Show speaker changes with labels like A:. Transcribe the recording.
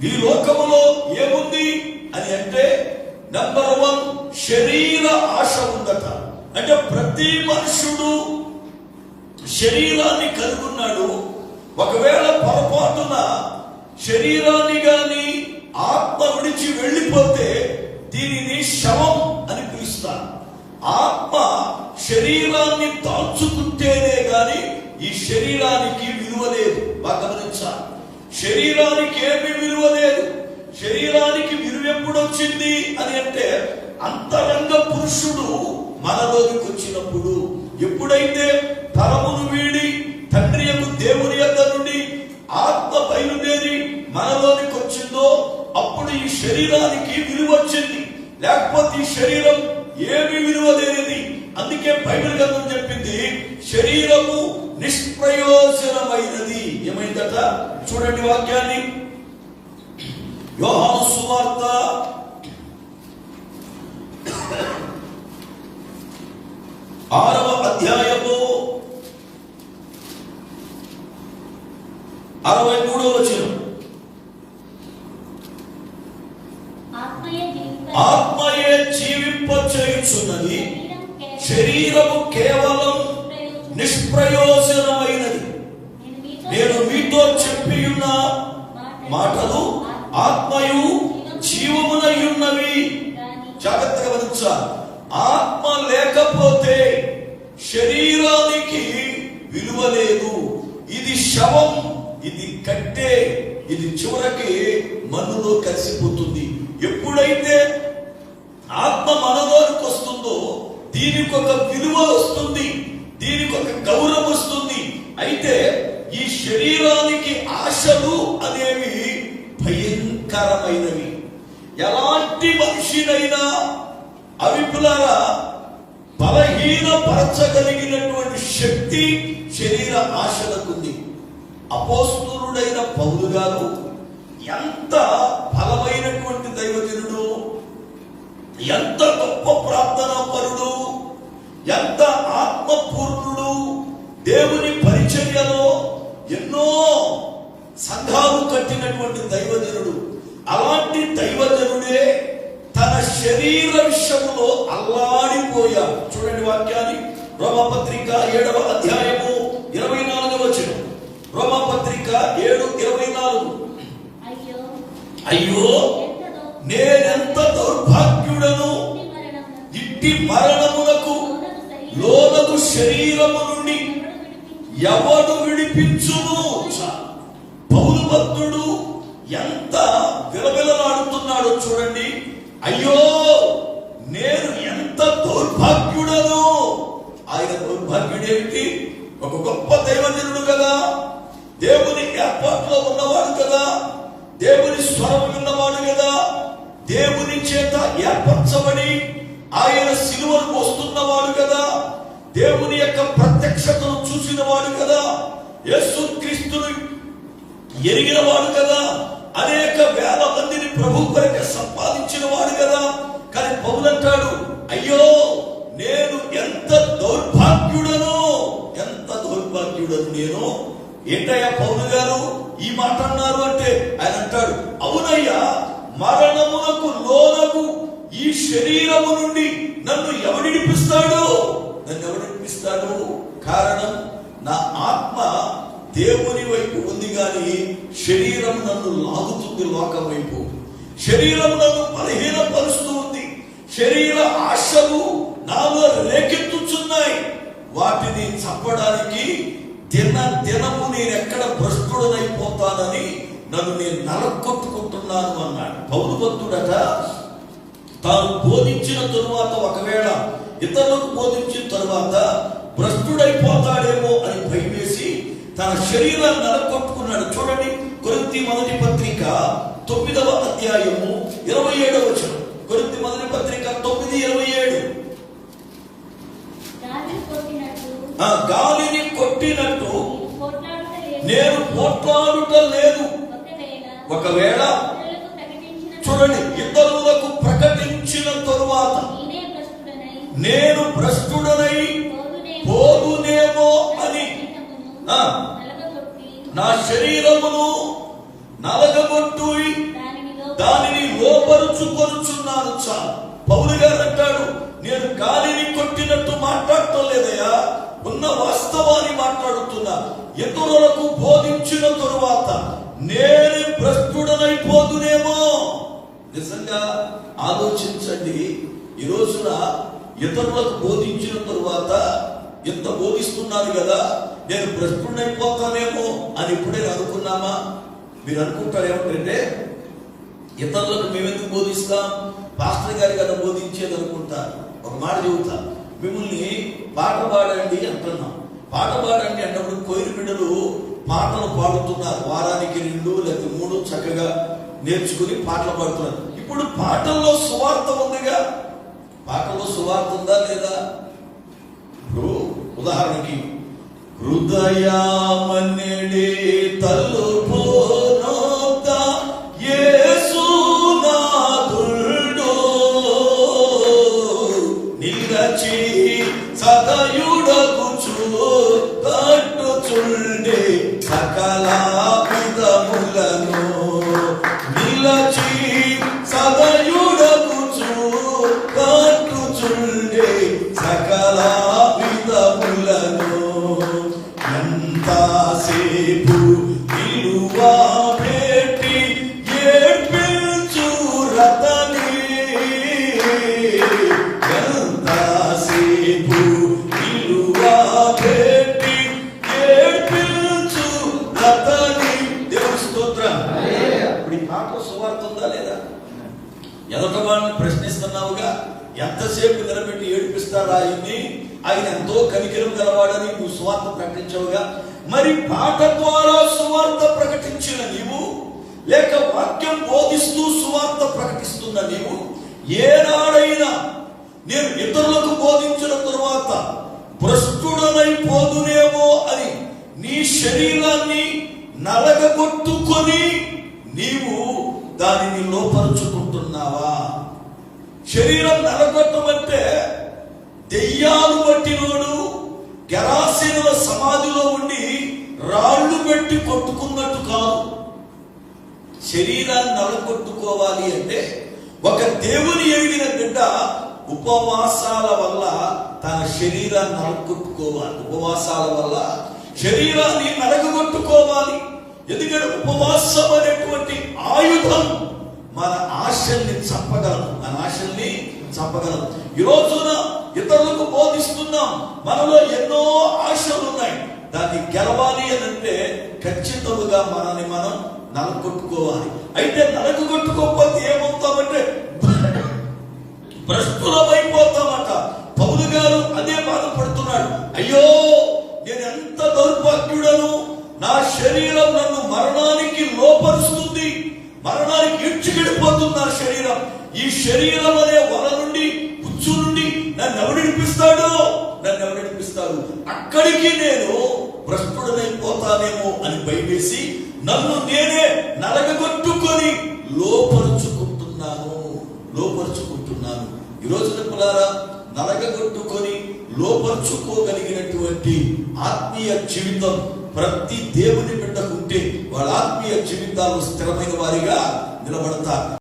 A: ఈ లోకములో ఏముంది అని అంటే నంబర్ 1 శరీర ఆశ ఉందట. అంటే ప్రతి మనుషుడు శరీరాన్ని కలిగి ఉన్నాడు. ఒకవేళ పొరపాటున శరీరాన్ని గాని ఆత్మ విడిచి వెళ్ళిపోతే దీనిని శవం అని పిలుస్తారు. ఆత్మ శరీరాన్ని దాల్చుకుంటేనే గాని ఈ శరీరానికి విలువ లేదు. బాగా గమనించాలి. శరీరానికి ఏమీ విలువ లేదు. శరీరానికి విలువ ఎప్పుడు వచ్చింది అని అంటే అంతరంగ పురుషుడు మనలోకి వచ్చినప్పుడు. ఎప్పుడైతే తరమును వీడి తండ్రి యొక్క దేవుని యొక్క నుండి ఆత్మ బయలుదేరి మనలోనికి వచ్చిందో అప్పుడు ఈ శరీరానికి విలువ వచ్చింది. లేకపోతే ఈ శరీరం ఏమి విలువ లేనిది. అందుకే బైబిల్ గ్రంథం చెప్పింది శరీరము నిష్ప్రయోజనమైనది. ఏమైందట చూడండి వాక్యాన్ని. యోహాను సువార్త 6వ అధ్యాయము 63వ వచనం. ఆత్మయే జీవింపచేయుచున్నది, శరీరము కేవలం నిష్ప్రయోజనమైనది. నేను మీతో చెప్పియున్న మాటలు ఆత్మయు జీవమునై ఉన్నవి. జాగ్రత్తగా గమనించాలి. ఆత్మ లేకపోతే శరీరానికి విలువ లేదు. ఇది శవం, ఇది కట్టే, ఇది చివరికి మన్నులో కలిసిపోతుంది. ఎప్పుడైతే ఆత్మ మనలోకి వస్తుందో దీనికి ఒక విలువ వస్తుంది, దీనికి ఒక గౌరవం వస్తుంది. అయితే ఈ శరీరానికి ఆశలు అనేవి భయంకరమైనవి. ఎలాంటి మనిషినైనా అవిపులారా బలహీనపరచగలిగినటువంటి శక్తి శరీర ఆశలకుంది. అపోస్తలుడైన పౌలు గారు ఎంత బలమైనటువంటి దైవజనుడు, ఎంత గొప్ప ప్రార్థనా పరుడు, ఎంత ఆత్మపూర్ణుడు. దేవుని పరిచర్యలో ఎన్నో సంఘాలు కట్టినటువంటి దైవజనుడు. అలాంటి దైవజనుడే తన శరీర విషయంలో అల్లాడిపోయాడు. చూడండి వాక్యాన్ని. రోమాపత్రిక 7వ అధ్యాయము 24వ వచనం. రోమాపత్రిక 7:24. అయ్యో నేనెంత దౌర్భాగ్యుడను, ఇట్టి మరణమునకు లోనగు శరీరము నుండి ఎవడు విడిపించును. పౌలు భక్తుడు ఎంత విలవిలలాడుతున్నాడో చూడండి. అయ్యో నేను ఎంత దౌర్భాగ్యుడను. ఆయన దౌర్భాగ్యుడేమిటి? ఒక గొప్ప దైవజనుడు కదా, దేవుని ఏర్పాట్లో ఉన్నవాడు కదా, దేవుని స్వరం విన్నవాడు కదా, దేవుని చేత ఏర్పరచబడి ఆయన సిలువను వస్తున్నవాడు కదా, దేవుని యొక్క ప్రత్యక్షతను చూసిన వాడు కదా, యేసు క్రీస్తును ఎరిగిన వాడు కదా, అనేక వేల మందిని ప్రభు కొరకు సంపాదించిన వాడు కదా. కానీ పౌలు అంటాడు అయ్యో నేను ఎంత దౌర్భాగ్యుడను, ఎంత దౌర్భాగ్యుడను నేను. ఏంటయ్యా పౌలు గారు ఈ మాట అన్నారు అంటే ఆయన అంటాడు అవునయ్యా, మరణమునకు లోనగు ఈ శరీరము నుండి నన్ను ఎవడిపిస్తాడు? నన్ను ఎవడిపిస్తాడు? కారణం నా ఆత్మ దేవుని వైపు ఉంది గాని శరీరం నన్ను లాగుతుంది లోకం వైపు. శరీరం నన్ను బలహీనపరుస్తూ ఉంది. శరీర ఆశలు నాలో రేకెత్తుచున్నాయి. వాటిని చంపడానికి దినము నేను ఎక్కడ భ్రష్టుడనైపోతానని నన్ను నేను నరకొట్టుకుంటున్నాను అన్నాడు. పౌలు భక్తుడట తాను బోధించిన తరువాత ఒకవేళ ఇతరులకు బోధించిన తరువాత భ్రష్టుడైపోతాడేమో అని భయమేసి తన శరీరాన్ని నరకొట్టుకున్నాడు. చూడండి కొరింథీ మొదటి పత్రిక 9వ అధ్యాయము 27వ వచనం. కొరింథీ మొదటి పత్రిక 9:27. గాలిని కొట్టినట్టు నేను పోట్లాడుట లేదు. ఒకవేళ చూడండి ఇతరులకు ప్రకటించిన తరువాత నేను భ్రష్టుడనై పోదునేమో అని నా శరీరమును నలగగొట్టు లోపరుచుకొనుచున్నాను చాలు. పౌలు గారు అంటాడు, నేను గాలిని కొట్టినట్టు మాట్లాడటం లేదయ్యా, ఉన్న వాస్తవాన్ని మాట్లాడుతున్నా. ఇతరులకు బోధించిన తరువాత నేను భ్రష్టుడనైపోదునేమో. నిజంగా ఆలోచించండి. ఈ రోజున ఇతరులకు బోధించిన తరువాత ఎంత బోధిస్తున్నారు కదా, నేను భ్రష్టుడైపోతానేమో అని ఎప్పుడైనా అనుకున్నామా? మీరు అనుకుంటారు ఏమంటే, ఇతరులకు మేమెందుకు బోధిస్తాం, పాస్టర్ గారి కదా బోధించేది అనుకుంటారు. ఒక మాట చెబుతా, మిమ్మల్ని పాట పాడండి అంటున్నాం. పాట పాడండి అన్నప్పుడు కోయిల బిడ్డలు పాటలు పాడుతున్నారు. వారానికి 2 లేదా 3 చక్కగా నేర్చుకుని పాటలు పాడుతున్నారు. ఇప్పుడు పాటల్లో సువార్త ఉందిగా, పాటల్లో సువార్త ఉందా లేదా? ఇప్పుడు ఉదాహరణకి, హృదయమనెడే తలుపు నొద్ద యేసు నాథుడు నిలచి సదయుడగుచు కట్టుచుండే సకల విధములను, నిలచి సదయుడగుచు కట్టుచుండే సకల విధములను, ఎంతసేపు నిలువా పెట్టి ఏడ్పించు రతని, ఎంతసేపు నిలువా పెట్టి ఏడ్పించు రతని. దేవుని స్తోత్రం. ఇప్పుడు ఈ పాటలో సువార్త ఉందా లేదా? ఎదట వాళ్ళని ప్రశ్నిస్తున్నావుగా, ఎంతసేపు నిలబెట్టి ఏడిపిస్తారా ఆయన్ని, ఆయన ఎంతో కనికరం గలవాడని నువ్వు సువార్త ప్రకటించవుగా. మరి పాట ద్వారా సువార్త ప్రకటించిన నీవు, లేక వాక్యం బోధిస్తూ సువార్త ప్రకటిస్తున్న నీవు, ఏనాడైనా నేను ఇతరులకు బోధించిన తరువాత భ్రష్టుడనైపోదునేమో అని నీ శరీరాన్ని నలగగొట్టుకొని నీవు దానిని లోపరుచుకుంటున్నావా? శరీరం నలగొట్టమంటే దెయ్యాలు పట్టినోడు గెరాసీనుల సమాధిలో ఉండి రాళ్లు పెట్టి కొట్టుకున్నట్టు కాదు. శరీరాన్ని నలగొట్టుకోవాలి అంటే ఒక దేవుని ఎరిగిన బిడ్డ ఉపవాసాల వల్ల తన శరీరాన్ని నలగొట్టుకోవాలి. ఉపవాసాల వల్ల శరీరాన్ని నలగొట్టుకోవాలి. ఎందుకంటే ఉపవాసం అనేటువంటి ఆయుధం మన ఆశల్ని చంపగలం, మన ఆశల్ని చంపగలం. ఈ రోజున ఇతరులకు బోధిస్తున్నాం, మనలో ఎన్నో ఆశలు ఉన్నాయి. దాన్ని గెలవాలి అని అంటే ఖచ్చితంగా మనల్ని మనం నలగొట్టుకోవాలి. అయితే నలగొట్టుకోకపోతే ఏమవుతామంటే భ్రష్టులమైపోతామట. పౌలు గారు అదే బాధపడుతున్నాడు. అయ్యో, నేను ఎంత దౌర్భాగ్యుడను, నా శరీరం నన్ను మరణానికి లోపరుస్తుంది, మరణానికి ఈడ్చుకెళ్ళిపోతుంది నా శరీరం. ఈ శరీరం అనే వల నుండి, పుచ్చు నుండి నన్ను ఎవడు నడిపిస్తాడు? అక్కడికి నేను భ్రష్టుడనైపోతానేమో అని భయవేసి నన్ను నేనే నలగగొట్టుకొని లోపరుచుకుంటున్నాను. ఈ రోజున పిల్లారా, నలగగొట్టుకొని లోపరుచుకోగలిగినటువంటి ఆత్మీయ జీవితం ప్రతి దేవుని బిడ్డకుంటే వాళ్ళ ఆత్మీయ జీవితాలు స్థిరమైన వారిగా నిలబడతారు.